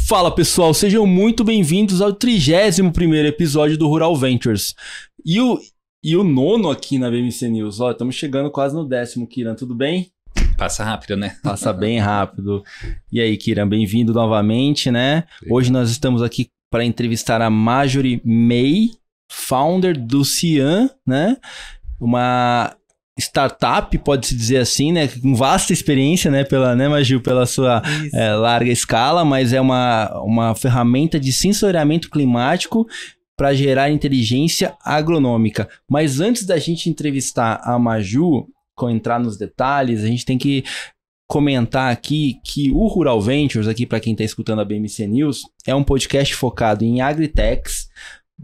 Fala pessoal, sejam muito bem-vindos ao 31º episódio do Rural Ventures. E o nono aqui na BMC News. Ó, estamos chegando quase no 10º, Kiran, tudo bem? Passa rápido, né? Passa bem rápido. E aí, Kiran, bem-vindo novamente, né? Hoje nós estamos aqui para entrevistar a Marjorie May, founder do Cian, né? Uma startup, pode-se dizer assim, né? Com vasta experiência, né, Maju, pela sua larga escala, mas é uma ferramenta de sensoriamento climático para gerar inteligência agronômica. Mas antes da gente entrevistar a Maju, entrar nos detalhes, a gente tem que comentar aqui que o Rural Ventures, aqui para quem está escutando a BMC News, é um podcast focado em agritechs,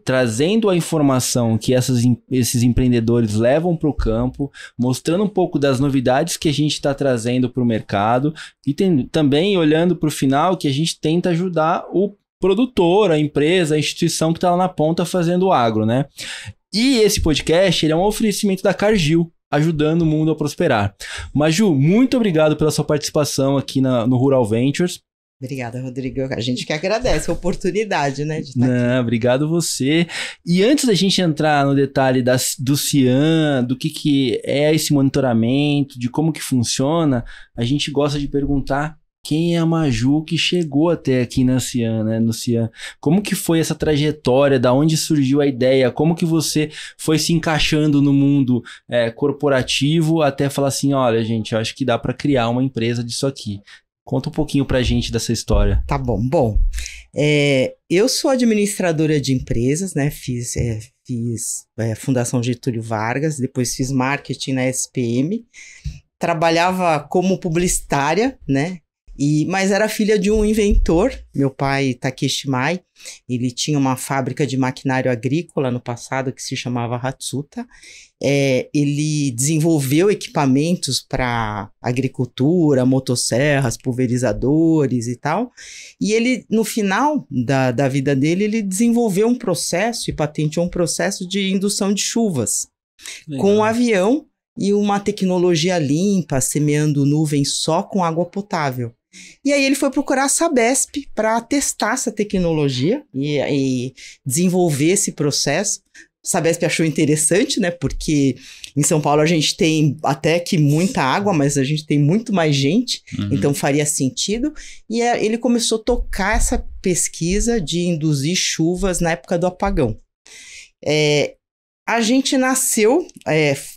trazendo a informação que esses empreendedores levam para o campo, mostrando um pouco das novidades que a gente está trazendo para o mercado e também olhando para o final que a gente tenta ajudar o produtor, a empresa, a instituição que está lá na ponta fazendo o agro, né? E esse podcast ele é um oferecimento da Cargill, ajudando o mundo a prosperar. Maju, muito obrigado pela sua participação aqui no Rural Ventures. Obrigada, Rodrigo. A gente que agradece a oportunidade, né, de estar aqui. Obrigado você. E antes da gente entrar no detalhe do Cian, do que é esse monitoramento, de como que funciona, a gente gosta de perguntar quem é a Maju que chegou até aqui na Cian, né, no Cian. Como que foi essa trajetória, da onde surgiu a ideia, como que você foi se encaixando no mundo corporativo até falar assim, olha, gente, eu acho que dá para criar uma empresa disso aqui. Conta um pouquinho pra gente dessa história. Tá bom. Bom, eu sou administradora de empresas, né? Fiz Fundação Getúlio Vargas, depois fiz marketing na SPM. Trabalhava como publicitária, né? Mas era filha de um inventor, meu pai Takeshi Mai. Ele tinha uma fábrica de maquinário agrícola no passado que se chamava Hatsuta. Ele desenvolveu equipamentos para agricultura, motosserras, pulverizadores e tal. E ele, no final da vida dele, ele desenvolveu um processo e patenteou um processo de indução de chuvas. Legal. Com um avião e uma tecnologia limpa, semeando nuvens só com água potável. E aí ele foi procurar a Sabesp para testar essa tecnologia e desenvolver esse processo. A Sabesp achou interessante, né? Porque em São Paulo a gente tem até que muita água, mas a gente tem muito mais gente, então faria sentido. E ele começou a tocar essa pesquisa de induzir chuvas na época do apagão. A gente nasceu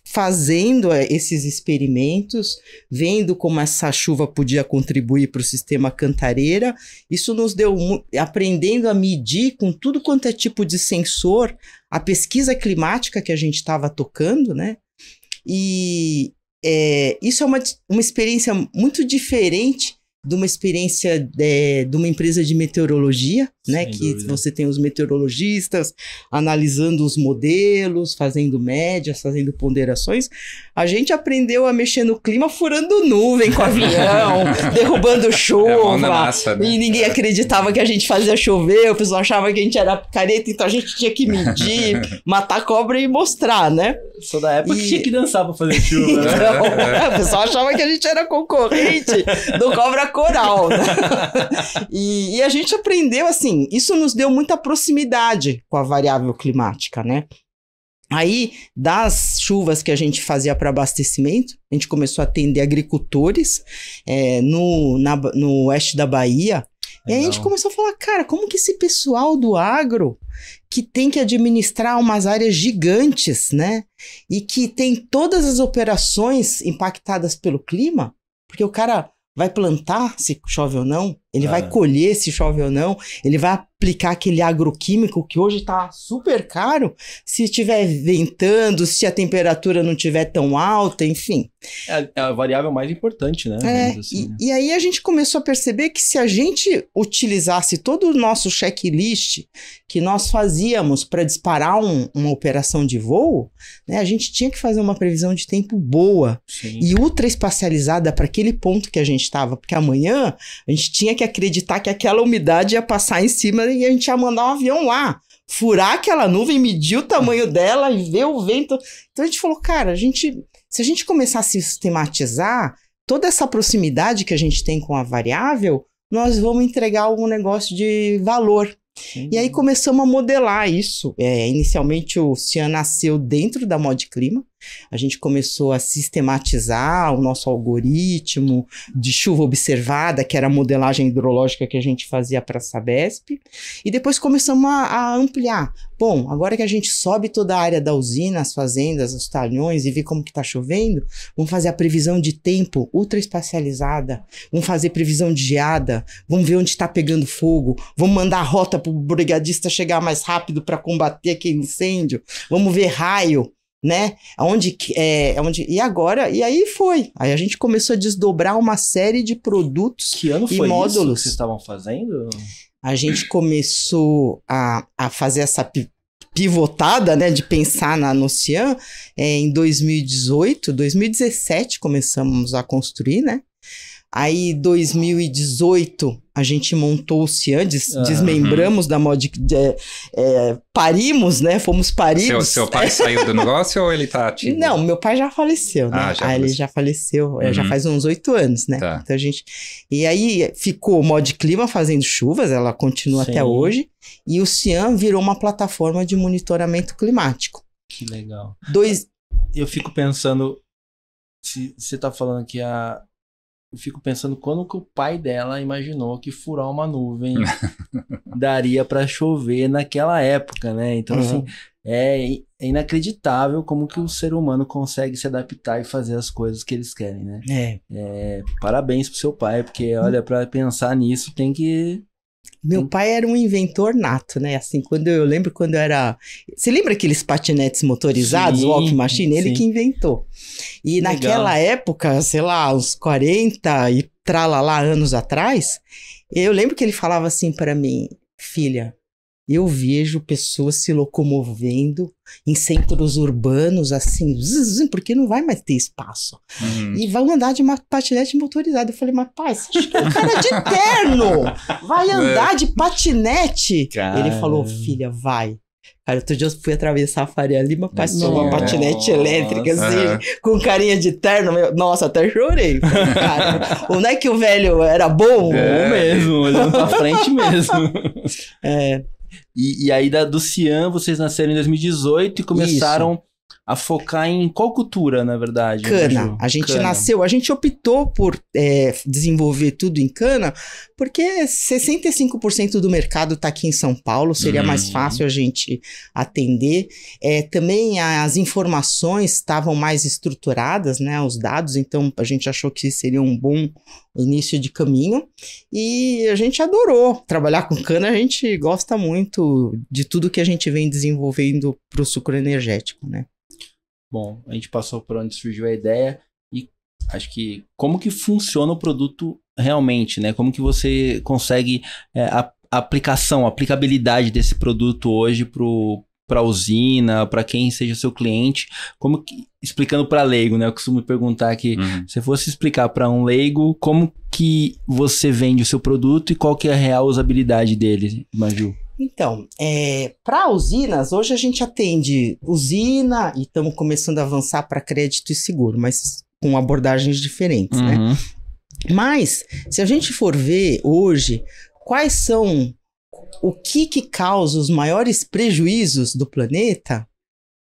fazendo esses experimentos, vendo como essa chuva podia contribuir para o sistema Cantareira. Isso nos deu, aprendendo a medir com tudo quanto é tipo de sensor, a pesquisa climática que a gente estava tocando, né? E isso é uma experiência muito diferente de uma experiência de uma empresa de meteorologia, né? Sem que dúvida. Você tem os meteorologistas analisando os modelos, fazendo médias, fazendo ponderações. A gente aprendeu a mexer no clima furando nuvem com avião, derrubando chuva. Massa, né? E ninguém acreditava que a gente fazia chover, o pessoal achava que a gente era picareta, então a gente tinha que medir, matar cobra e mostrar, né? Sou da época que tinha que dançar pra fazer chuva, né? Então, o pessoal achava que a gente era concorrente do cobra coral, né? E a gente aprendeu, assim, isso nos deu muita proximidade com a variável climática, né? Aí, das chuvas que a gente fazia para abastecimento, a gente começou a atender agricultores no oeste da Bahia. Legal. E aí a gente começou a falar, cara, como que esse pessoal do agro, que tem que administrar umas áreas gigantes, né? E que tem todas as operações impactadas pelo clima, porque o cara vai plantar se chove ou não, ele vai colher se chove ou não, ele vai aplicar aquele agroquímico que hoje está super caro, se estiver ventando, se a temperatura não estiver tão alta, enfim. É a variável mais importante, né? Assim, e aí a gente começou a perceber que se a gente utilizasse todo o nosso checklist que nós fazíamos para disparar uma operação de voo, né, a gente tinha que fazer uma previsão de tempo boa. Sim. E ultra espacializada para aquele ponto que a gente estava, porque amanhã a gente tinha que acreditar que aquela umidade ia passar em cima e a gente ia mandar um avião lá, furar aquela nuvem, medir o tamanho dela e ver o vento. Então a gente falou, cara, se a gente começar a sistematizar toda essa proximidade que a gente tem com a variável, nós vamos entregar algum negócio de valor. E aí começamos a modelar isso. Inicialmente o Cian nasceu dentro da Mod Clima. A gente começou a sistematizar o nosso algoritmo de chuva observada, que era a modelagem hidrológica que a gente fazia para a Sabesp. E depois começamos a ampliar. Bom, agora que a gente sobe toda a área da usina, as fazendas, os talhões e vê como que está chovendo, vamos fazer a previsão de tempo ultra espacializada, vamos fazer previsão de geada, vamos ver onde está pegando fogo, vamos mandar a rota para o brigadista chegar mais rápido para combater aquele incêndio, vamos ver raio, né? E agora, e aí foi. Aí a gente começou a desdobrar uma série de produtos que ano e foi módulos. Isso que vocês estavam fazendo? A gente começou a fazer essa pivotada, né, de pensar no Cian em 2018, 2017 começamos a construir, né? Aí, em 2018, a gente montou o Cian, desmembramos da Mod... parimos, né? Fomos paridos. Seu pai saiu do negócio ou ele tá ativo? Não, meu pai já faleceu, né? Ele já faleceu, já faz uns 8 anos, né? Tá. Então a gente... E aí ficou Mod Clima fazendo chuvas, ela continua até hoje, e o Cian virou uma plataforma de monitoramento climático. Que legal. Eu fico pensando, se você tá falando que eu fico pensando quando que o pai dela imaginou que furar uma nuvem daria para chover naquela época, né? Então, assim, é inacreditável como que o ser humano consegue se adaptar e fazer as coisas que eles querem, né? Parabéns pro seu pai, porque, olha, para pensar nisso tem que... Meu pai era um inventor nato, né? Assim, eu lembro quando eu era... Você lembra aqueles patinetes motorizados, walking machine? Ele que inventou. E naquela época, sei lá, uns 40 e tralalá anos atrás, eu lembro que ele falava assim para mim, filha, eu vejo pessoas se locomovendo em centros urbanos, assim, porque não vai mais ter espaço. E vão andar de patinete motorizado. Eu falei, mas pai, você acha que o cara de terno vai andar de patinete? Cara. Ele falou, filha, vai. Cara, outro dia eu fui atravessar a Faria Lima, passou uma patinete elétrica, assim, com carinha de terno. Nossa, até chorei. Cara, não é que o velho era bom? Bom mesmo, olhando pra frente mesmo. E aí do Cian, vocês nasceram em 2018 e começaram a focar em qual cultura, na verdade? Cana. A gente optou por desenvolver tudo em cana, porque 65% do mercado está aqui em São Paulo, seria mais fácil a gente atender. Também as informações estavam mais estruturadas, né, os dados, então a gente achou que seria um bom início de caminho, e a gente adorou trabalhar com cana, a gente gosta muito de tudo que a gente vem desenvolvendo para o sucro energético, né? Bom, a gente passou por onde surgiu a ideia e acho que como que funciona o produto realmente, né? Como que você consegue a aplicabilidade desse produto hoje para a usina, para quem seja seu cliente, como que, explicando para leigo, né? Eu costumo perguntar aqui, se fosse explicar para um leigo, como que você vende o seu produto e qual que é a real usabilidade dele, Maju? Então, para usinas, hoje a gente atende usina e estamos começando a avançar para crédito e seguro, mas com abordagens diferentes, né? Mas, se a gente for ver hoje, quais são o que causa os maiores prejuízos do planeta,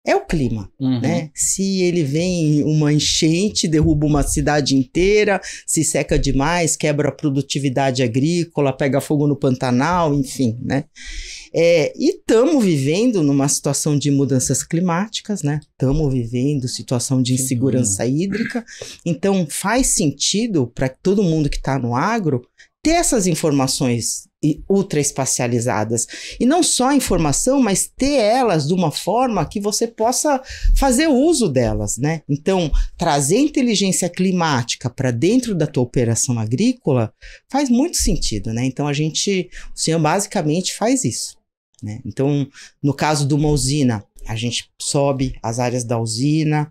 é o clima, né? Se ele vem uma enchente, derruba uma cidade inteira, se seca demais, quebra a produtividade agrícola, pega fogo no Pantanal, enfim, né? E estamos vivendo numa situação de mudanças climáticas, né? Estamos vivendo situação de insegurança hídrica. Então, faz sentido para todo mundo que está no agro ter essas informações ultra espacializadas. E não só a informação, mas ter elas de uma forma que você possa fazer uso delas, né? Então, trazer inteligência climática para dentro da tua operação agrícola faz muito sentido, né? Então, o Cian basicamente faz isso, né? Então, no caso de uma usina, a gente sobe as áreas da usina,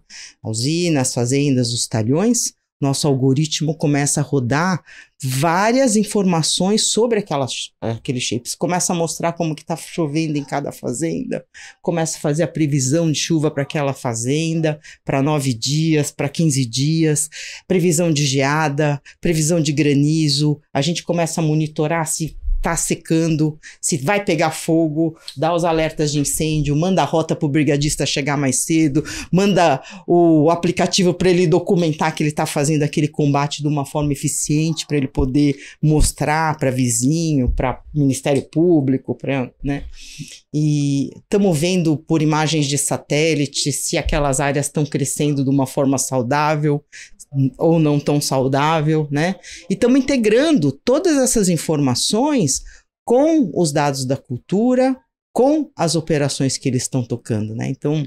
as fazendas, os talhões, nosso algoritmo começa a rodar várias informações sobre aqueles shapes. Começa a mostrar como que está chovendo em cada fazenda, começa a fazer a previsão de chuva para aquela fazenda, para 9 dias, para 15 dias, previsão de geada, previsão de granizo. A gente começa a monitorar se tá secando, se vai pegar fogo, dá os alertas de incêndio, manda a rota para o brigadista chegar mais cedo, manda o aplicativo para ele documentar que ele está fazendo aquele combate de uma forma eficiente, para ele poder mostrar para vizinho, para Ministério Público, né? E estamos vendo por imagens de satélite se aquelas áreas estão crescendo de uma forma saudável ou não tão saudável, né? E estamos integrando todas essas informações com os dados da cultura, com as operações que eles estão tocando, né? Então,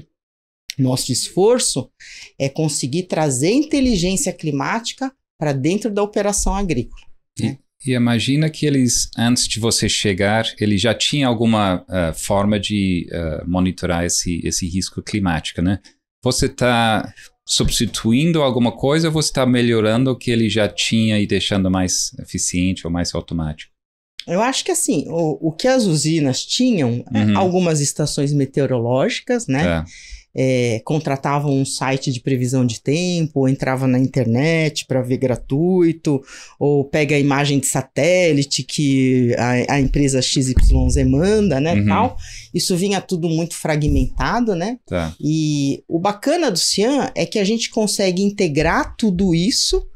nosso esforço é conseguir trazer inteligência climática para dentro da operação agrícola. Né? E imagina que eles, antes de você chegar, eles já tinham alguma forma de monitorar esse risco climático, né? Você está substituindo alguma coisa ou você está melhorando o que ele já tinha e deixando mais eficiente ou mais automático? Eu acho que assim, o que as usinas tinham, algumas estações meteorológicas, né? Contratavam um site de previsão de tempo, ou entrava na internet para ver gratuito, ou pega a imagem de satélite que a empresa XYZ manda, né, tal. Isso vinha tudo muito fragmentado, né? Tá. E o bacana do Cian é que a gente consegue integrar tudo isso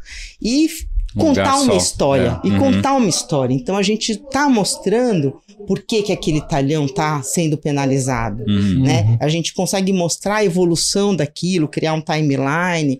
e contar uma história. Contar uma história. Então a gente tá mostrando por que aquele talhão tá sendo penalizado, né? A gente consegue mostrar a evolução daquilo, criar um timeline,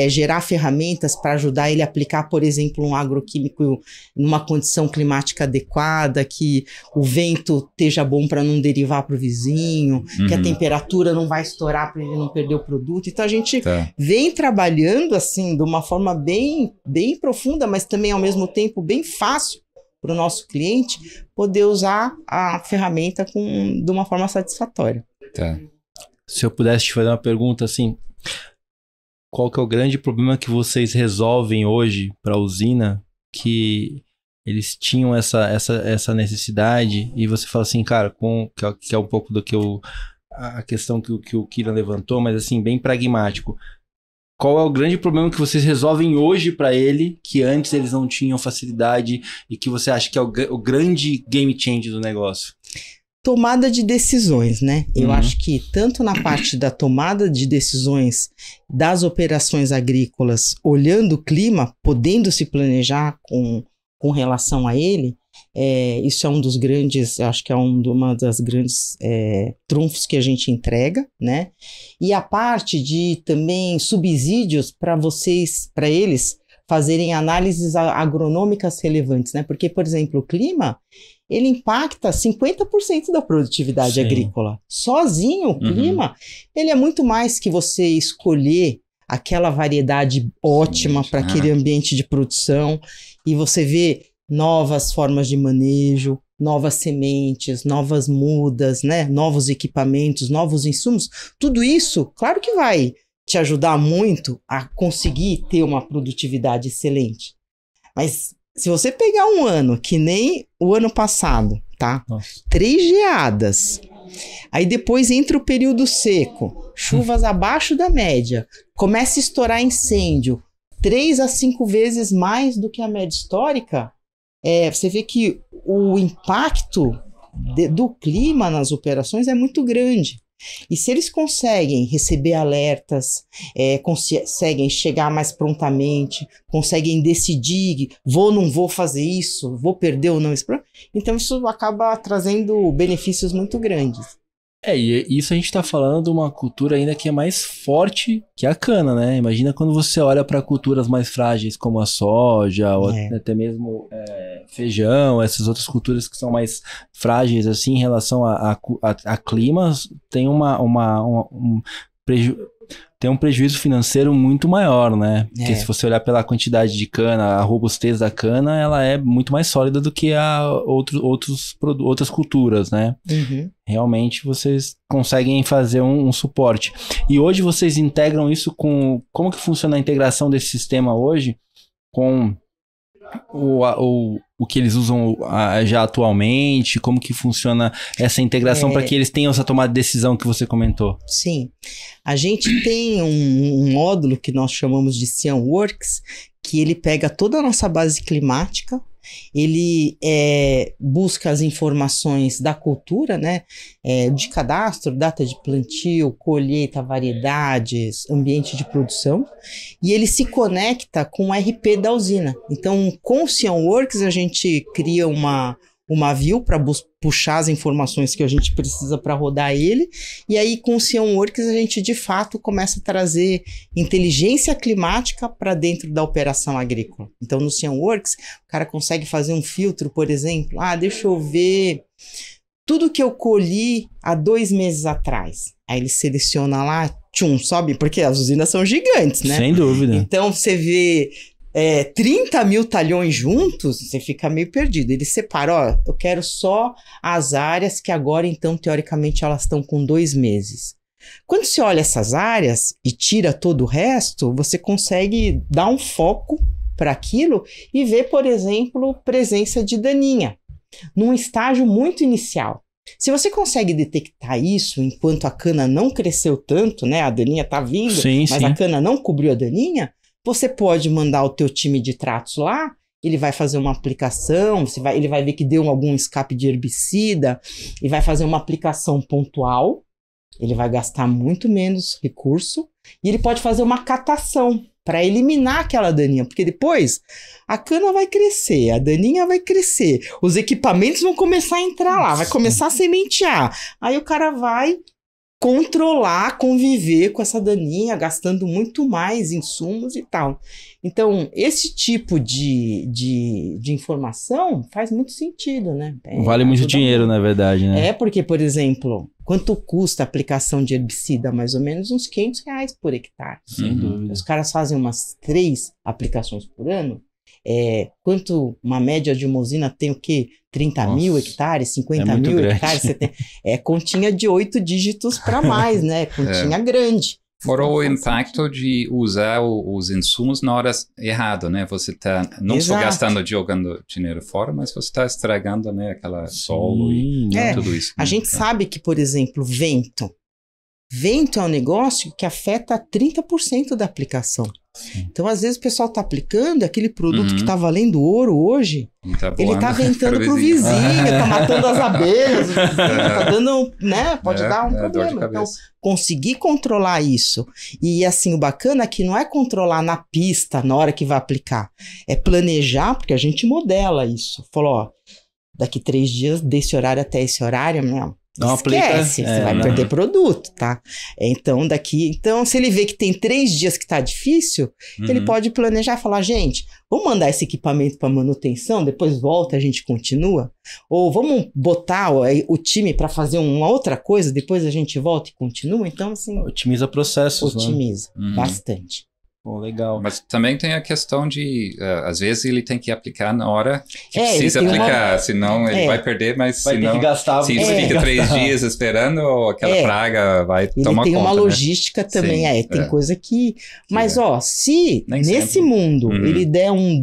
gerar ferramentas para ajudar ele a aplicar, por exemplo, um agroquímico numa condição climática adequada, que o vento esteja bom para não derivar para o vizinho, que a temperatura não vai estourar para ele não perder o produto. Então a gente vem trabalhando assim de uma forma bem, bem profunda, mas também ao mesmo tempo bem fácil para o nosso cliente poder usar a ferramenta de uma forma satisfatória. Tá. Se eu pudesse te fazer uma pergunta assim, qual que é o grande problema que vocês resolvem hoje para a usina, que eles tinham essa necessidade e você fala assim, cara, que é um pouco do que a questão que o Kira levantou, mas assim, bem pragmático. Qual é o grande problema que vocês resolvem hoje para ele, que antes eles não tinham facilidade e que você acha que é o grande game change do negócio? Tomada de decisões, né? Eu acho que tanto na parte da tomada de decisões das operações agrícolas, olhando o clima, podendo se planejar com relação a ele, isso é um dos grandes, acho que é uma das grandes trunfos que a gente entrega, né? E a parte de também subsídios para eles fazerem análises agronômicas relevantes, né? Porque, por exemplo, o clima, ele impacta 50% da produtividade agrícola. Sozinho, o clima, ele é muito mais que você escolher aquela variedade ótima para aquele ambiente de produção e você vê novas formas de manejo, novas sementes, novas mudas, né? Novos equipamentos, novos insumos. Tudo isso, claro que vai te ajudar muito a conseguir ter uma produtividade excelente. Mas se você pegar um ano que nem o ano passado, tá? Nossa. 3 geadas, aí depois entra o período seco, chuvas abaixo da média, começa a estourar incêndio, 3 a 5 vezes mais do que a média histórica, você vê que o impacto do clima nas operações é muito grande. E se eles conseguem receber alertas, conseguem chegar mais prontamente, conseguem decidir, vou ou não vou fazer isso, vou perder ou não isso, então isso acaba trazendo benefícios muito grandes. E isso a gente tá falando de uma cultura ainda que é mais forte que a cana, né? Imagina quando você olha para culturas mais frágeis como a soja, ou até mesmo feijão, essas outras culturas que são mais frágeis assim em relação a climas, tem tem um prejuízo financeiro muito maior, né? Porque se você olhar pela quantidade de cana, a robustez da cana, ela é muito mais sólida do que outras culturas, né? Uhum. Realmente vocês conseguem fazer um suporte. E hoje vocês integram isso com... Como que funciona a integração desse sistema hoje com o que eles usam já atualmente? Como que funciona essa integração para que eles tenham essa tomada de decisão que você comentou? Sim. A gente tem um módulo que nós chamamos de CyanWorks, que ele pega toda a nossa base climática, ele busca as informações da cultura, né, de cadastro, data de plantio, colheita, variedades, ambiente de produção, e ele se conecta com o RP da usina. Então, com o CyanWorks, a gente cria uma view para puxar as informações que a gente precisa para rodar ele, e aí com o CyanWorks a gente de fato começa a trazer inteligência climática para dentro da operação agrícola. Então no CyanWorks o cara consegue fazer um filtro, por exemplo, deixa eu ver tudo que eu colhi há 2 meses atrás. Aí ele seleciona lá, sobe, porque as usinas são gigantes, né? Sem dúvida. Então você vê 30 mil talhões juntos, você fica meio perdido. Ele separa, eu quero só as áreas que agora, então, teoricamente, elas estão com 2 meses. Quando você olha essas áreas e tira todo o resto, você consegue dar um foco para aquilo e ver, por exemplo, presença de daninha, num estágio muito inicial. Se você consegue detectar isso enquanto a cana não cresceu tanto, né? A daninha está vindo, mas a cana não cobriu a daninha, você pode mandar o teu time de tratos lá, ele vai fazer uma aplicação, ele vai ver que deu algum escape de herbicida, e vai fazer uma aplicação pontual, ele vai gastar muito menos recurso, e ele pode fazer uma catação para eliminar aquela daninha, porque depois a cana vai crescer, a daninha vai crescer, os equipamentos vão começar a entrar lá, vai começar a sementear, aí o cara vai controlar, conviver com essa daninha, gastando muito mais insumos e tal. Então, esse tipo de informação faz muito sentido, né? Vale muito dinheiro, na verdade, né? Porque, por exemplo, quanto custa a aplicação de herbicida? Mais ou menos uns R$500 por hectare. Sem dúvida. Os caras fazem umas 3 aplicações por ano. Quanto uma média de uma usina tem o quê? 30 mil hectares, 50 mil hectares, você tem, continha de 8 dígitos para mais, né? Continha grande. Fora o impacto de usar os insumos na hora errada, né? Você está não só gastando, jogando dinheiro fora, mas você está estragando, né, aquela solo e tudo isso. A gente sabe que, por exemplo, vento é um negócio que afeta 30% da aplicação. Sim. Então, às vezes, o pessoal está aplicando aquele produto que está valendo ouro hoje, ele está ventando pro vizinho, está matando as abelhas, está dando, né? Pode dar um problema. Então, conseguir controlar isso. E, assim, o bacana é que não é controlar na pista, na hora que vai aplicar. É planejar, porque a gente modela isso. Falou, daqui 3 dias, desse horário até esse horário, não esquece, você vai perder produto, tá? Então, se ele vê que tem 3 dias que tá difícil, ele pode planejar e falar, gente, vamos mandar esse equipamento para manutenção, depois volta, a gente continua? Ou vamos botar o time para fazer uma outra coisa, depois a gente volta e continua? Então, assim... Otimiza processos, Otimiza, bastante. Pô, legal. Mas também tem a questão de, às vezes ele tem que aplicar na hora que precisa aplicar, senão ele vai perder, mas vai ter que gastar, se fica 3 dias esperando, aquela praga vai tomar conta. Ele tem uma logística também, tem coisa que... Mas, se nem nesse sempre. Mundo ele der um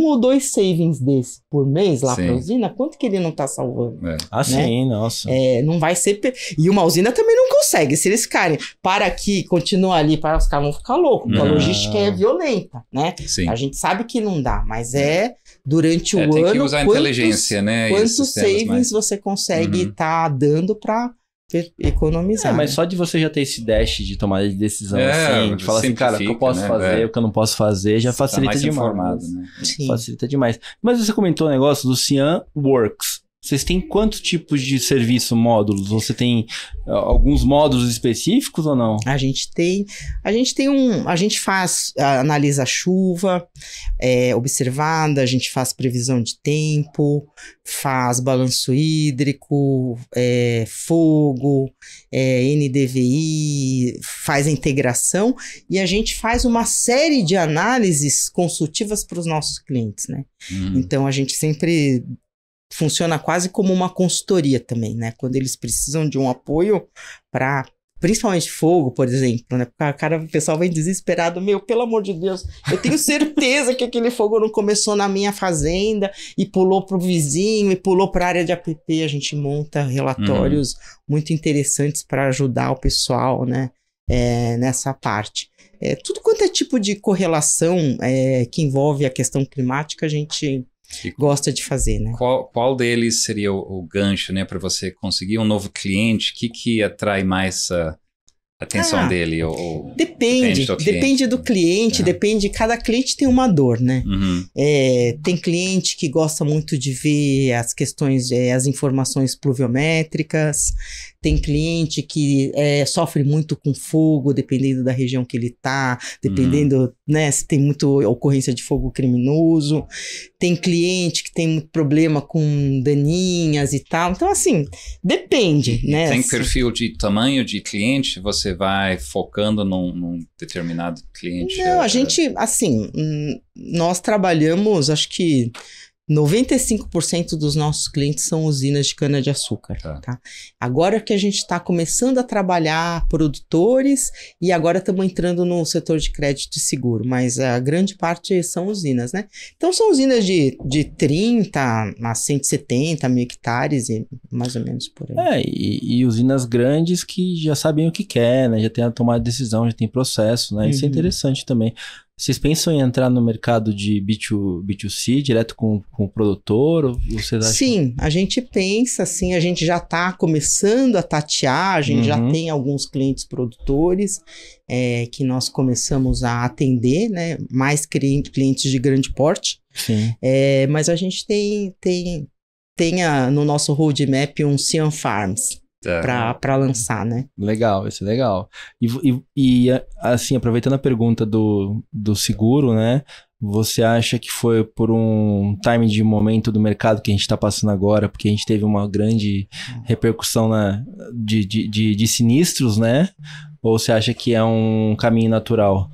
ou dois savings desse por mês lá para a usina, quanto que ele não está salvando? Né? Sim, nossa. Não vai ser... E uma usina também não consegue. Se eles ficarem, para aqui, continua ali, os caras vão ficar loucos, porque a logística é violenta, né? Sim. A gente sabe que não dá, mas durante o ano... Tem que usar a inteligência, né? Quantos savings você consegue estar dando para economizar. Mas só de você já ter esse dash de tomada de decisão, assim, de falar assim, cara, o que eu posso fazer, o que eu não posso fazer, já facilita demais. Informado, né? Facilita demais. Mas você comentou o negócio do CyanWorks. Vocês têm quantos tipos de serviço, módulos? Você tem alguns módulos específicos ou não? A gente analisa a chuva observada, a gente faz previsão de tempo, faz balanço hídrico, fogo, NDVI, faz a integração e a gente faz uma série de análises consultivas para os nossos clientes, né? Então a gente sempre funciona quase como uma consultoria também, né? Quando eles precisam de um apoio para, principalmente fogo, por exemplo, né? Porque o pessoal vem desesperado, pelo amor de Deus, eu tenho certeza que aquele fogo não começou na minha fazenda e pulou pro vizinho e pulou para a área de APP. A gente monta relatórios muito interessantes para ajudar o pessoal, né? Nessa parte. Tudo quanto é tipo de correlação que envolve a questão climática, a gente gosta de fazer, né? Qual deles seria o gancho, né, para você conseguir um novo cliente? O que atrai mais a atenção dele? Depende do cliente, cada cliente tem uma dor, né? Tem cliente que gosta muito de ver as questões, as informações pluviométricas, tem cliente que sofre muito com fogo, dependendo da região que ele tá, dependendo, né, se tem muita ocorrência de fogo criminoso. Tem cliente que tem muito problema com daninhas e tal. Então, assim, depende, né? Tem perfil de tamanho de cliente? Você vai focando num determinado cliente? Não, a gente, assim, nós trabalhamos, acho que 95% dos nossos clientes são usinas de cana-de-açúcar, tá? Agora que a gente está começando a trabalhar produtores e agora estamos entrando no setor de crédito e seguro, mas a grande parte são usinas, né? Então são usinas de 30 a 170 mil hectares e mais ou menos por aí. E usinas grandes que já sabem o que quer, né? Já tem a tomada de decisão, já tem processo, né? Isso é interessante também. Vocês pensam em entrar no mercado de B2C, direto com o produtor? Ou vocês acham... Sim, a gente pensa, assim, a gente já está começando a tatear, a gente já tem alguns clientes produtores que nós começamos a atender, né? Mais clientes de grande porte. Sim. Mas a gente tem no nosso roadmap um Cian Farms. Para lançar, né? Legal, isso é legal. E assim, aproveitando a pergunta do seguro, né? Você acha que foi por um time de momento do mercado que a gente está passando agora, porque a gente teve uma grande repercussão de sinistros, né? Ou você acha que é um caminho natural?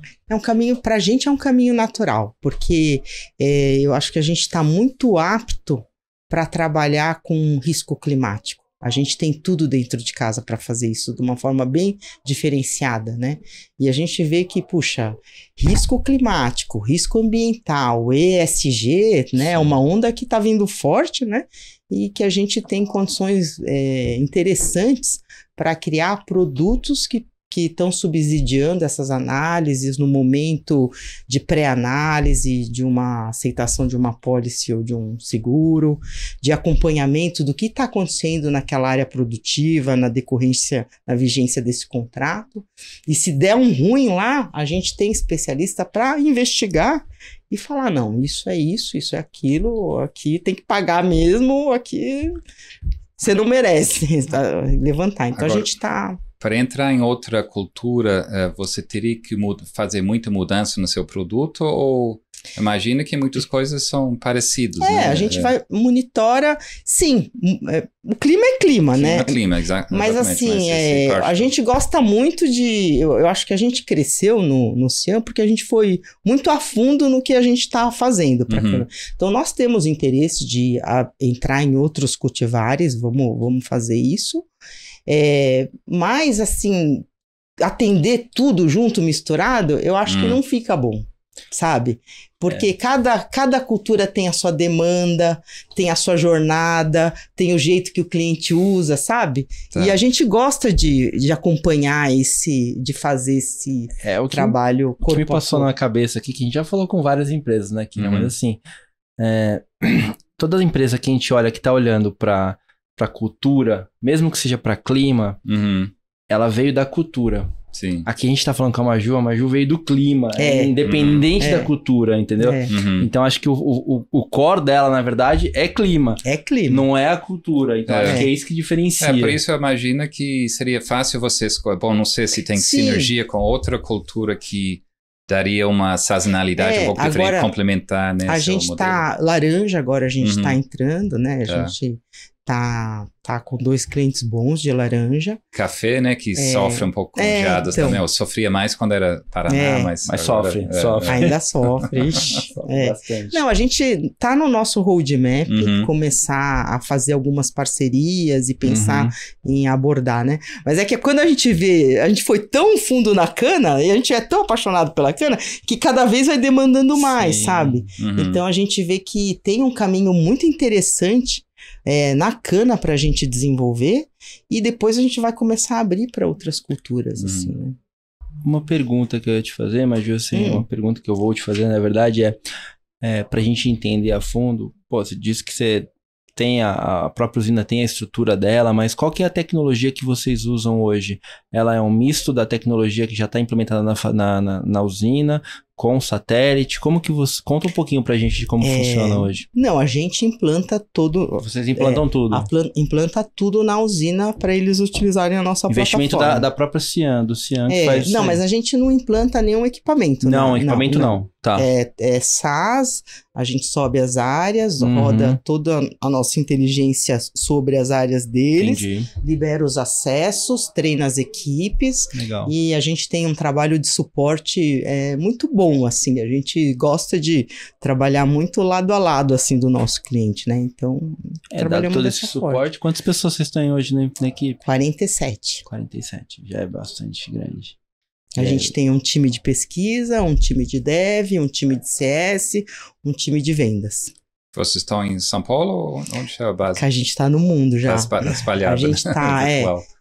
Pra gente é um caminho natural, porque eu acho que a gente está muito apto para trabalhar com risco climático. A gente tem tudo dentro de casa para fazer isso de uma forma bem diferenciada, né? E a gente vê que, puxa, risco climático, risco ambiental, ESG, né? É uma onda que está vindo forte, né? E que a gente tem condições interessantes para criar produtos que estão subsidiando essas análises no momento de pré-análise, de uma aceitação de uma policy ou de um seguro, de acompanhamento do que está acontecendo naquela área produtiva, na vigência desse contrato. E se der um ruim lá, a gente tem especialista para investigar e falar, não, isso é aquilo, aqui tem que pagar mesmo, aqui você não merece levantar. Então agora, a gente está... Para entrar em outra cultura, você teria que fazer muita mudança no seu produto ou imagina que muitas coisas são parecidas, né? A gente monitora, sim, o clima é clima, né? Clima, exatamente. Mas assim, a gente gosta muito de... Eu acho que a gente cresceu no Cian porque a gente foi muito a fundo no que a gente está fazendo. Então, nós temos interesse de entrar em outros cultivares, vamos fazer isso. Mas, assim, atender tudo junto, misturado, eu acho que não fica bom, sabe? Porque cada cultura tem a sua demanda, tem a sua jornada, tem o jeito que o cliente usa, sabe? E a gente gosta de acompanhar de fazer esse trabalho corpo a corpo. O que me passou na cabeça aqui, que a gente já falou com várias empresas, né? Mas assim, toda empresa que a gente olha, que tá olhando para cultura, mesmo que seja para clima, ela veio da cultura. Sim. Aqui a gente tá falando com a Maju veio do clima, independente da cultura, entendeu? Então acho que o core dela, na verdade, é clima. É clima. Não é a cultura. Então acho que é isso que diferencia. Por isso eu imagino que seria fácil você escolher. Bom, não sei se tem sinergia com outra cultura que daria uma sazonalidade um pouco diferente, complementar, né? A gente tá laranja agora, a gente tá entrando, né? A gente tá com 2 clientes bons de laranja. Café, né? Que sofre um pouco com geadas então, também. Eu sofria mais quando era Paraná, mas agora, sofre. Ainda sofre. Bastante. Não, a gente tá no nosso roadmap, começar a fazer algumas parcerias e pensar em abordar, né? Mas é que quando a gente vê, a gente foi tão fundo na cana, e a gente é tão apaixonado pela cana, que cada vez vai demandando mais, sabe? Então a gente vê que tem um caminho muito interessante na cana para a gente desenvolver, e depois a gente vai começar a abrir para outras culturas, assim, né? Uma pergunta que eu ia te fazer, Maju, assim, uma pergunta que eu vou te fazer, na verdade, para a gente entender a fundo. Pô, você disse que você tem a própria usina, tem a estrutura dela, mas qual que é a tecnologia que vocês usam hoje? Ela é um misto da tecnologia que já está implementada na usina, com satélite? Como que você... Conta um pouquinho pra gente de como funciona hoje. Não, a gente implanta todo... Vocês implantam tudo? Implanta tudo na usina para eles utilizarem a nossa investimento plataforma. da própria Cian, do Cian que faz isso. Não, mas a gente não implanta nenhum equipamento. Não, equipamento não. Tá. É SaaS, a gente sobe as áreas, roda toda a nossa inteligência sobre as áreas deles, libera os acessos, treina as equipes. Legal. E a gente tem um trabalho de suporte muito bom, assim, a gente gosta de trabalhar muito lado a lado, assim, do nosso cliente, né? Então, trabalhamos todo esse suporte. Quantas pessoas vocês têm hoje na equipe? 47. 47, já é bastante grande. A gente tem um time de pesquisa, um time de dev, um time de CS, um time de vendas. Vocês estão em São Paulo ou onde é a base? Que a gente está no mundo já. Espalhado. A gente tá,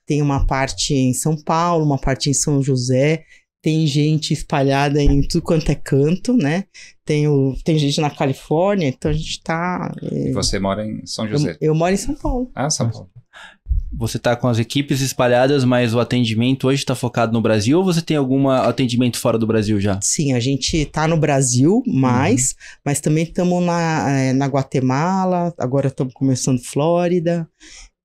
tem uma parte em São Paulo, uma parte em São José, tem gente espalhada em tudo quanto é canto, né? Tem gente na Califórnia, então a gente tá... E você mora em São José? Eu moro em São Paulo. Ah, São Paulo. Você tá com as equipes espalhadas, mas o atendimento hoje tá focado no Brasil, ou você tem algum atendimento fora do Brasil já? Sim, a gente tá no Brasil mas também estamos na Guatemala, agora estamos começando Flórida,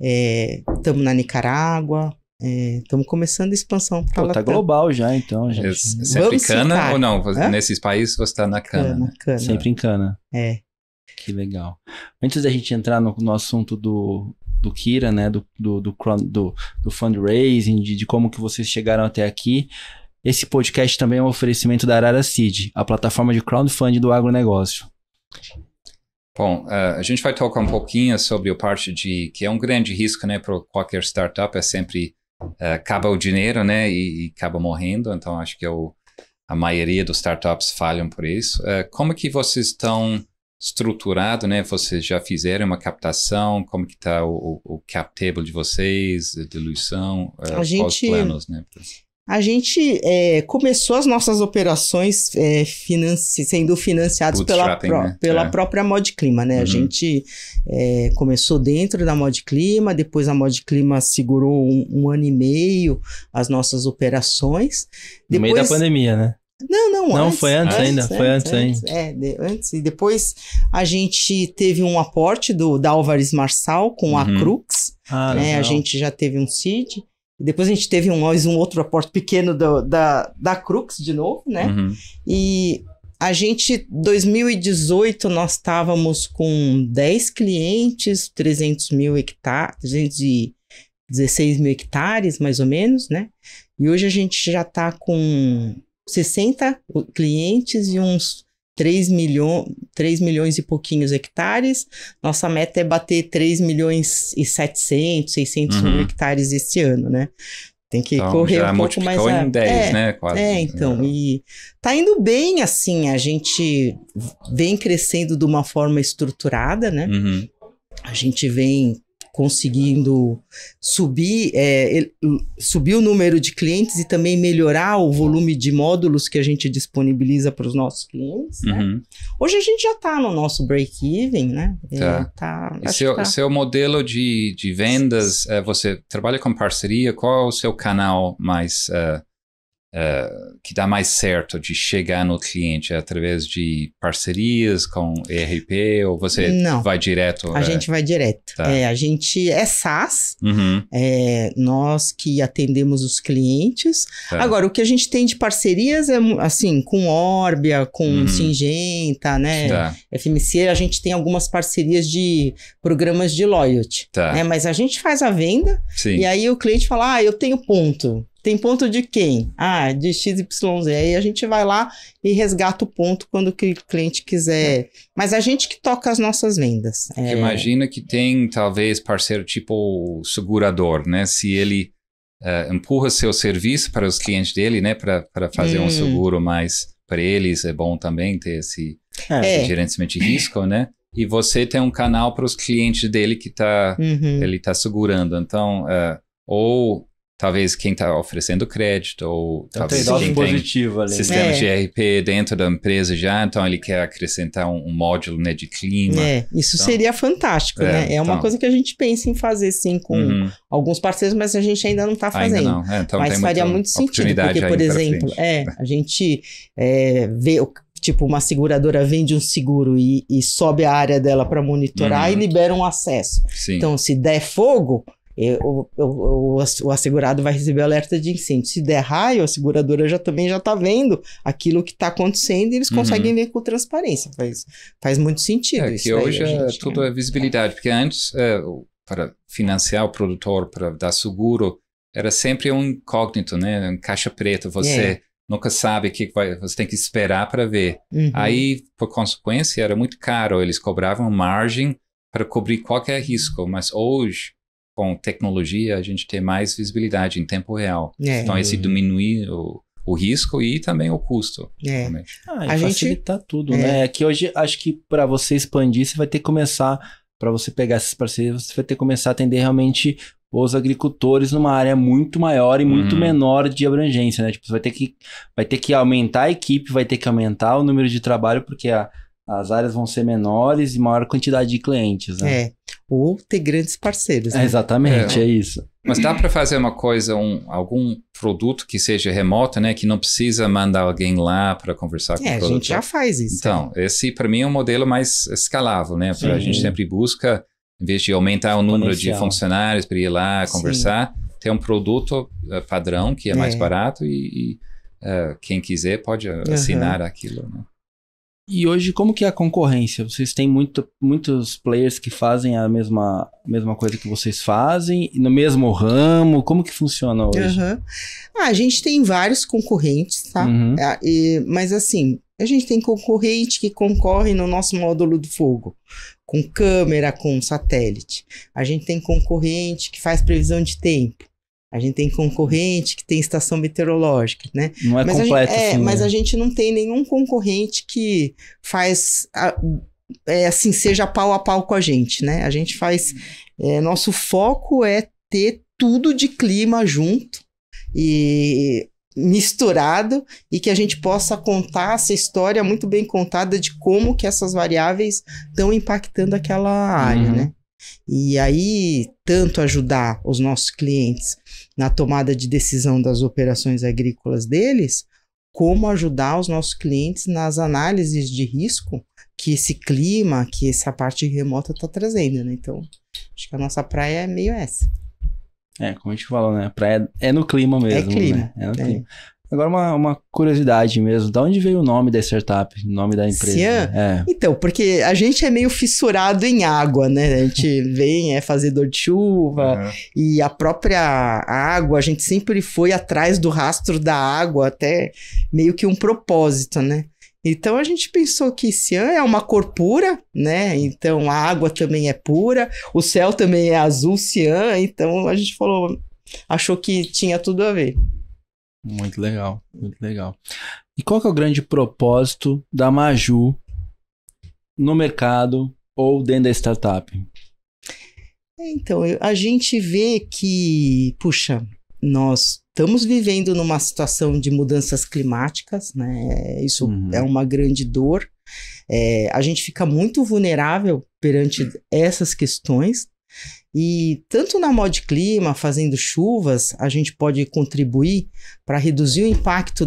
estamos na Nicarágua, estamos começando a expansão para lá. Tá global já, então, gente. Sempre em cana ou não? Nesses países você tá na cana. Cana. Sempre em cana. Que legal. Antes da gente entrar no assunto do Kira, né, do fundraising, de como que vocês chegaram até aqui, esse podcast também é um oferecimento da Arara Seed, a plataforma de crowdfunding do agronegócio. Bom, a gente vai tocar um pouquinho sobre a parte que é um grande risco, né, para qualquer startup, é sempre acaba o dinheiro, né, e acaba morrendo, então acho que a maioria dos startups falham por isso. Como que vocês estão estruturado, né? Vocês já fizeram uma captação? Como que está o cap table de vocês, a diluição, os planos, né? A gente começou as nossas operações sendo financiados pela própria Modclima, né? A gente começou dentro da Modclima, depois a Modclima segurou um ano e meio as nossas operações. No meio da pandemia, né? Não, antes, foi antes ainda. Antes. E depois a gente teve um aporte da Álvares Marçal com a Crux, né? A gente já teve um seed. Depois a gente teve um outro aporte pequeno da Crux de novo, né? E a gente, 2018, nós estávamos com 10 clientes, 316 mil hectares, mais ou menos, né? E hoje a gente já está com 60 clientes e uns 3 milhões e pouquinhos hectares. Nossa meta é bater 3 milhões e 700, 600 mil hectares esse ano, né? Tem que correr um pouco mais... em 10, né? Quase. Então, e tá indo bem, assim, a gente vem crescendo de uma forma estruturada, né? A gente vem conseguindo subir o número de clientes e também melhorar o volume de módulos que a gente disponibiliza para os nossos clientes, né? Hoje a gente já está no nosso break-even, né? Seu modelo de vendas, você trabalha com parceria, qual é o seu canal mais que dá mais certo de chegar no cliente? É através de parcerias com ERP ou você vai direto? A gente vai direto. Tá. A gente é SaaS, Uhum. Nós que atendemos os clientes. Tá. Agora, o que a gente tem de parcerias é assim, com Orbia, com Syngenta, né? Tá. FMC, a gente tem algumas parcerias de programas de loyalty. Tá. Né? Mas a gente faz a venda Sim. e aí o cliente fala, eu tenho ponto. Tem ponto de quem? De XYZ. Aí a gente vai lá e resgata o ponto quando o cliente quiser. Mas a gente que toca as nossas vendas. Imagina que tem, talvez, parceiro tipo segurador, né? Se ele empurra seu serviço para os clientes dele, né? Para fazer um seguro mais para eles, é bom também ter esse gerenciamento de risco, né? E você tem um canal para os clientes dele que ele está segurando. Então, ou talvez quem está oferecendo crédito, ou talvez quem tem sistemas de ERP dentro da empresa já, então ele quer acrescentar um módulo, né, de clima. Isso seria fantástico, né? É uma coisa que a gente pensa em fazer, sim, com alguns parceiros, mas a gente ainda não está fazendo. Ainda não. Então mas faria muito sentido, porque, por exemplo, a gente vê... Tipo, uma seguradora vende um seguro e sobe a área dela para monitorar e libera um acesso. Sim. Então, se der fogo... o assegurado vai receber alerta de incêndio. Se der raio, a seguradora também já está vendo aquilo que está acontecendo e eles conseguem ver com transparência. Faz muito sentido isso. Que hoje tudo é visibilidade, porque antes, para financiar o produtor, para dar seguro, era sempre um incógnito, né? Um caixa preta. Você nunca sabe o que vai... Você tem que esperar para ver. Aí, por consequência, era muito caro. Eles cobravam margem para cobrir qualquer risco. Mas hoje, com tecnologia, a gente tem mais visibilidade em tempo real. Então, esse diminuir o risco e também o custo. A facilitar tudo, né? Que hoje, acho que para você expandir, você vai ter que começar, para você pegar essas parcerias, você vai ter que começar a atender realmente os agricultores numa área muito maior e muito menor de abrangência, né? Tipo, você vai ter que aumentar a equipe, vai ter que aumentar o número de trabalho, porque as áreas vão ser menores e maior quantidade de clientes, né? Ou ter grandes parceiros. Né? Exatamente, é isso. Mas dá para fazer uma coisa, algum produto que seja remoto, né? Que não precisa mandar alguém lá para conversar com o produtor. A gente já faz isso. Então, esse para mim é um modelo mais escalável, né? A gente sempre busca, em vez de aumentar o número de funcionários para ir lá conversar, ter um produto padrão que é mais barato e quem quiser pode assinar aquilo, né? E hoje, como que é a concorrência? Vocês têm muitos players que fazem a mesma coisa que vocês fazem, no mesmo ramo? Como que funciona hoje? A gente tem vários concorrentes, tá? Mas assim, a gente tem concorrente que concorre no nosso módulo do fogo, com câmera, com satélite. A gente tem concorrente que faz previsão de tempo. A gente tem concorrente que tem estação meteorológica, né? Não é completo, assim, mas a gente não tem nenhum concorrente que faz, assim, seja pau a pau com a gente, né? A gente faz... nosso foco é ter tudo de clima junto e misturado e que a gente possa contar essa história muito bem contada de como que essas variáveis estão impactando aquela área, né? E aí, tanto ajudar os nossos clientes na tomada de decisão das operações agrícolas deles, como ajudar os nossos clientes nas análises de risco que esse clima, que essa parte remota está trazendo, né? Então, acho que a nossa praia é meio essa. Como a gente falou, né? A praia é no clima mesmo, clima. né? No clima. Agora, uma curiosidade mesmo. Da onde veio o nome da startup? O nome da empresa? Cian? Então, porque a gente é meio fissurado em água, né? A gente vem, fazedor de chuva. E a própria água, a gente sempre foi atrás do rastro da água, até meio que um propósito, né? Então, a gente pensou que Cian é uma cor pura, né? Então, a água também é pura. O céu também é azul Cian. Então, a gente achou que tinha tudo a ver. Muito legal, muito legal. E qual que é o grande propósito da Maju no mercado ou dentro da startup? Então, a gente vê que, nós estamos vivendo numa situação de mudanças climáticas, né? Isso é uma grande dor. A gente fica muito vulnerável perante essas questões. E tanto na Mod Clima, fazendo chuvas, a gente pode contribuir para reduzir o impacto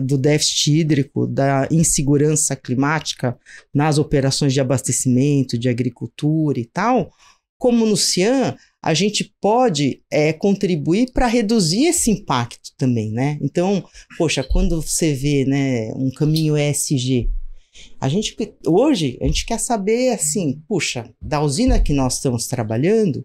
do déficit hídrico, da insegurança climática nas operações de abastecimento, de agricultura e tal, como no Cian, a gente pode contribuir para reduzir esse impacto também, né? Então, poxa, quando você vê, né, um caminho ESG, hoje a gente quer saber, assim, puxa, da usina que nós estamos trabalhando,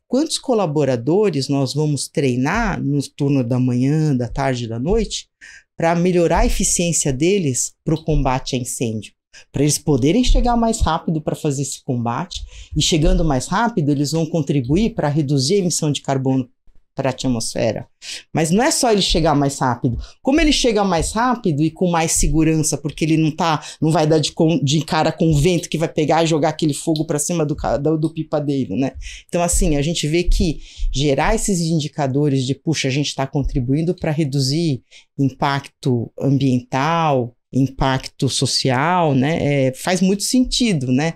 quantos colaboradores nós vamos treinar no turno da manhã, da tarde e da noite para melhorar a eficiência deles para o combate a incêndio? Para eles poderem chegar mais rápido para fazer esse combate, e chegando mais rápido, eles vão contribuir para reduzir a emissão de carbono para a atmosfera. Mas não é só ele chegar mais rápido. Como ele chega mais rápido e com mais segurança, porque ele não vai dar de cara com o vento que vai pegar e jogar aquele fogo para cima do pipadeiro, né? Então, assim, a gente vê que gerar esses indicadores de, puxa, a gente está contribuindo para reduzir impacto ambiental, impacto social, né? Faz muito sentido, né?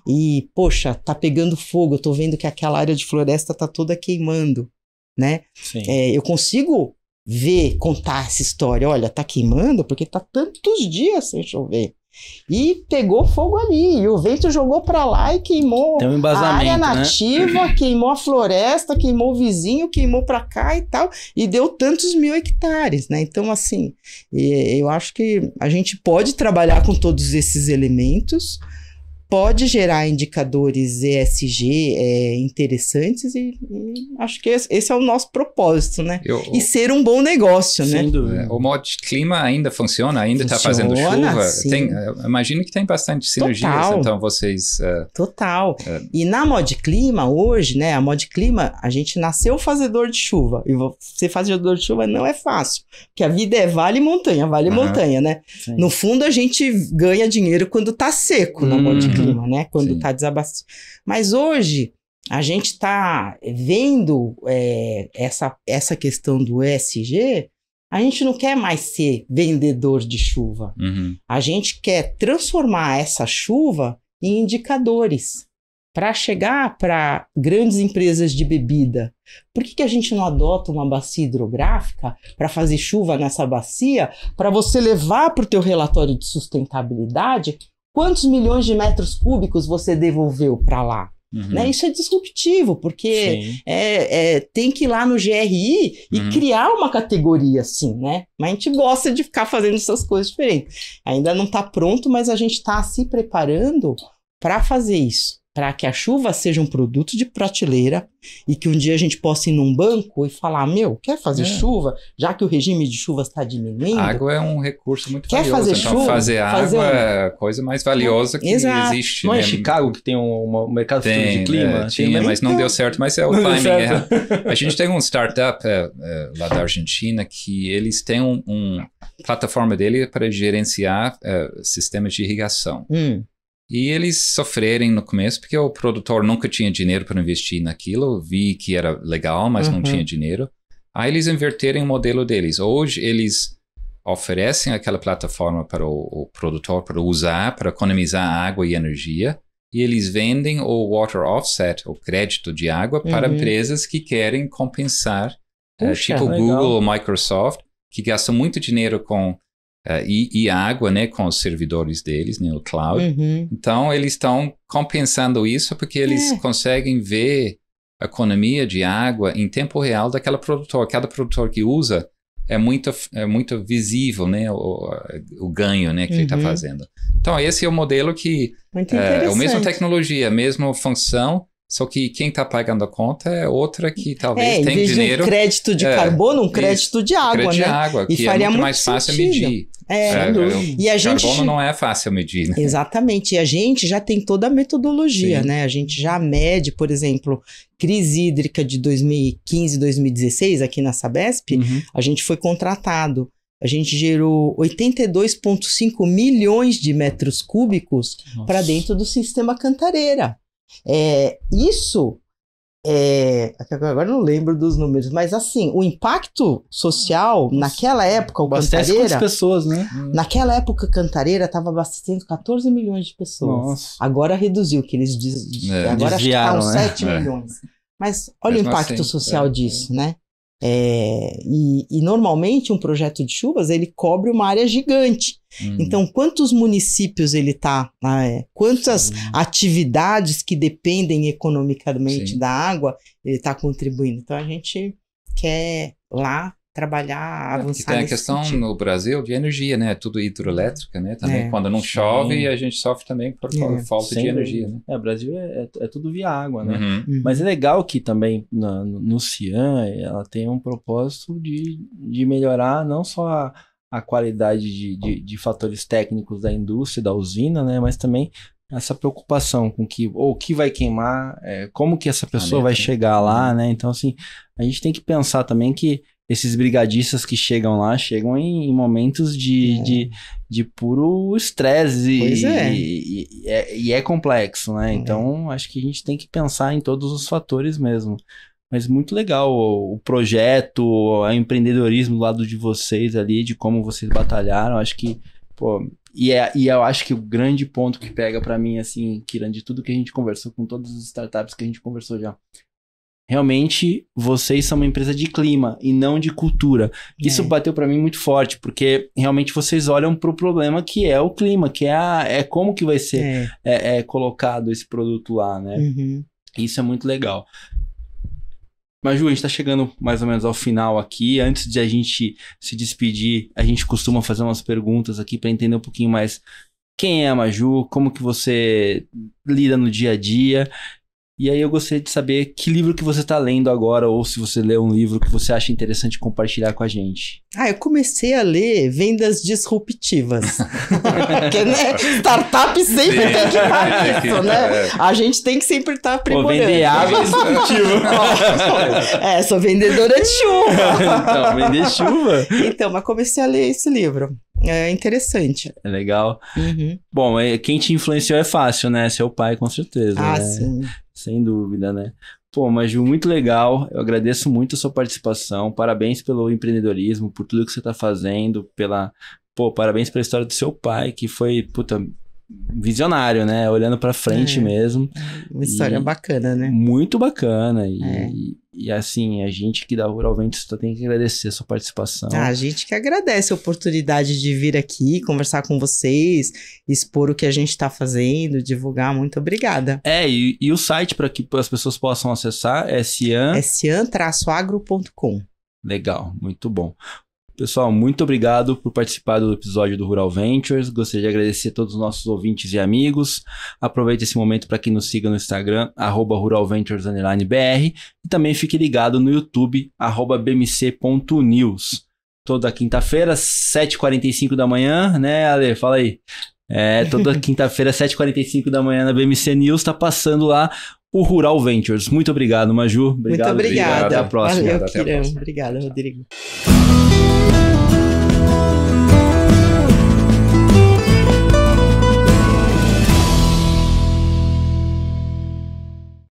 E, poxa, tá pegando fogo, eu tô vendo que aquela área de floresta tá toda queimando, né? Eu consigo contar essa história, olha, tá queimando porque tá tantos dias sem chover. E pegou fogo ali, e o vento jogou para lá e queimou a área nativa, né? Queimou a floresta, queimou o vizinho, queimou para cá e tal, e deu tantos 1000 hectares, né? Então, assim, eu acho que a gente pode trabalhar com todos esses elementos, pode gerar indicadores ESG interessantes e acho que esse é o nosso propósito, né? E ser um bom negócio, né? O Mod Clima ainda funciona? Ainda está fazendo chuva? Imagino que tem bastante sinergias, então vocês... Total. E na Mod Clima, hoje, né? A Mod Clima, a gente nasceu fazedor de chuva. E ser fazedor de chuva não é fácil, porque a vida é vale e montanha, né? Sim. No fundo, a gente ganha dinheiro quando tá seco na Mod Clima. Né? Quando está desabastecido. Mas hoje a gente está vendo essa questão do ESG, a gente não quer mais ser vendedor de chuva. A gente quer transformar essa chuva em indicadores para chegar para grandes empresas de bebida. Por que a gente não adota uma bacia hidrográfica para fazer chuva nessa bacia, para você levar para o teu relatório de sustentabilidade quantos milhões de metros cúbicos você devolveu para lá? Né? Isso é disruptivo, porque tem que ir lá no GRI e criar uma categoria assim, né? Mas a gente gosta de ficar fazendo essas coisas diferentes. Ainda não está pronto, mas a gente está se preparando para fazer isso. Para que a chuva seja um produto de prateleira e que um dia a gente possa ir num banco e falar, quer fazer chuva? Já que o regime de chuvas está diminuindo. A água é um recurso muito valioso. Quer fazer chuva? Fazer água é a coisa mais valiosa que existe. Não é Chicago que tem um mercado futuro de clima? Tinha, mas não deu certo, mas é o timing. A gente tem um startup lá da Argentina que eles têm uma plataforma dele para gerenciar sistemas de irrigação. E eles sofrerem no começo porque o produtor nunca tinha dinheiro para investir naquilo, vi que era legal, mas não tinha dinheiro. Aí eles inverterem o modelo deles. Hoje eles oferecem aquela plataforma para o produtor para usar, para economizar água e energia, e eles vendem o water offset, o crédito de água, para empresas que querem compensar, tipo legal. Google ou Microsoft, que gastam muito dinheiro com e água, né, com os servidores deles, né, o cloud. Então, eles estão compensando isso porque eles conseguem ver a economia de água em tempo real daquela produtor. Cada produtor que usa é muito visível, né, o ganho, né, que ele está fazendo. Então, esse é o modelo que é a mesma tecnologia, a mesma função, só que quem está pagando a conta é outra que talvez tem dinheiro. Um crédito de carbono, um crédito de água, crédito né? de água, e que faria é muito muito mais fácil sentido. medir. E a gente... Carbono não é fácil medir, né? Exatamente. E a gente já tem toda a metodologia, né? A gente já mede, por exemplo, crise hídrica de 2015, 2016, aqui na Sabesp, a gente foi contratado. A gente gerou 82,5 milhões de metros cúbicos para dentro do sistema Cantareira. Isso Agora eu não lembro dos números, mas assim, o impacto social, naquela época, o Abastece Cantareira, quantas pessoas, né? naquela época, Cantareira estava abastecendo 14 milhões de pessoas. Nossa. Agora reduziu, que eles agora acho que tá desviaram, uns né? 7 milhões. Mas olha Mesmo o impacto assim, social disso, né? E normalmente um projeto de chuvas, ele cobre uma área gigante. Então, quantos municípios ele está? Quantas atividades que dependem economicamente da água ele está contribuindo? Então, a gente quer lá trabalhar, avançar tem a nesse questão sentido. no Brasil de energia, né? Tudo hidroelétrica, né? Também quando não chove, a gente sofre também por falta de energia, né? O Brasil é tudo via água, né? Uhum. Mas é legal que também no CIAN ela tem um propósito de melhorar não só a qualidade de fatores técnicos da indústria, da usina, né? Mas também essa preocupação com o que vai queimar, como que essa pessoa vai chegar lá, né? Então, assim, a gente tem que pensar também que esses brigadistas que chegam lá, chegam em momentos de puro estresse e é complexo, né? Então, acho que a gente tem que pensar em todos os fatores mesmo. Mas muito legal o projeto, o empreendedorismo do lado de vocês ali, de como vocês batalharam. Acho que, e eu acho que o grande ponto que pega pra mim, assim, Kiran, de tudo que a gente conversou, com todas as startups que a gente conversou já, realmente vocês são uma empresa de clima e não de cultura. Isso bateu pra mim muito forte, porque realmente vocês olham pro problema que é o clima, que é como que vai ser colocado esse produto lá, né? Uhum. Isso é muito legal. Mas, Ju, a gente tá chegando mais ou menos ao final aqui. Antes de a gente se despedir, a gente costuma fazer umas perguntas aqui para entender um pouquinho mais quem é a Maju, como que você lida no dia a dia. E aí eu gostaria de saber que livro que você está lendo agora, ou se você lê um livro que você acha interessante compartilhar com a gente. Eu comecei a ler Vendas Disruptivas. Porque, né, startup sempre tem que estar nisso, né? A gente tem que sempre estar aprimorando. Vender água é disruptivo. Sou vendedora de chuva. Então, vender chuva. Então, mas comecei a ler esse livro. É interessante. É legal. Uhum. Bom, quem te influenciou é fácil, né? Seu pai, com certeza. Ah, né? sim. Sem dúvida, né? Mas Ju, muito legal. Eu agradeço muito a sua participação. Parabéns pelo empreendedorismo, por tudo que você está fazendo, parabéns pela história do seu pai, que foi, visionário, né? Olhando pra frente mesmo. Uma história bacana, né? Muito bacana. E assim, a gente que da Rural Ventures tem que agradecer a sua participação. A gente que agradece a oportunidade de vir aqui, conversar com vocês, expor o que a gente está fazendo, divulgar. Muito obrigada. E o site para que as pessoas possam acessar é cian... cian-agro.com. Legal, muito bom. Pessoal, muito obrigado por participar do episódio do Rural Ventures. Gostaria de agradecer a todos os nossos ouvintes e amigos. Aproveite esse momento para que nos siga no Instagram, @ruralventures_br, e também fique ligado no YouTube, @bmc.news. Toda quinta-feira, 7h45 da manhã, né, Ale? Fala aí. Toda quinta-feira, 7h45 da manhã na BMC News, está passando lá o Rural Ventures. Muito obrigado, Maju. Muito obrigada. Até a próxima. Valeu, Kiran. Obrigada, Rodrigo.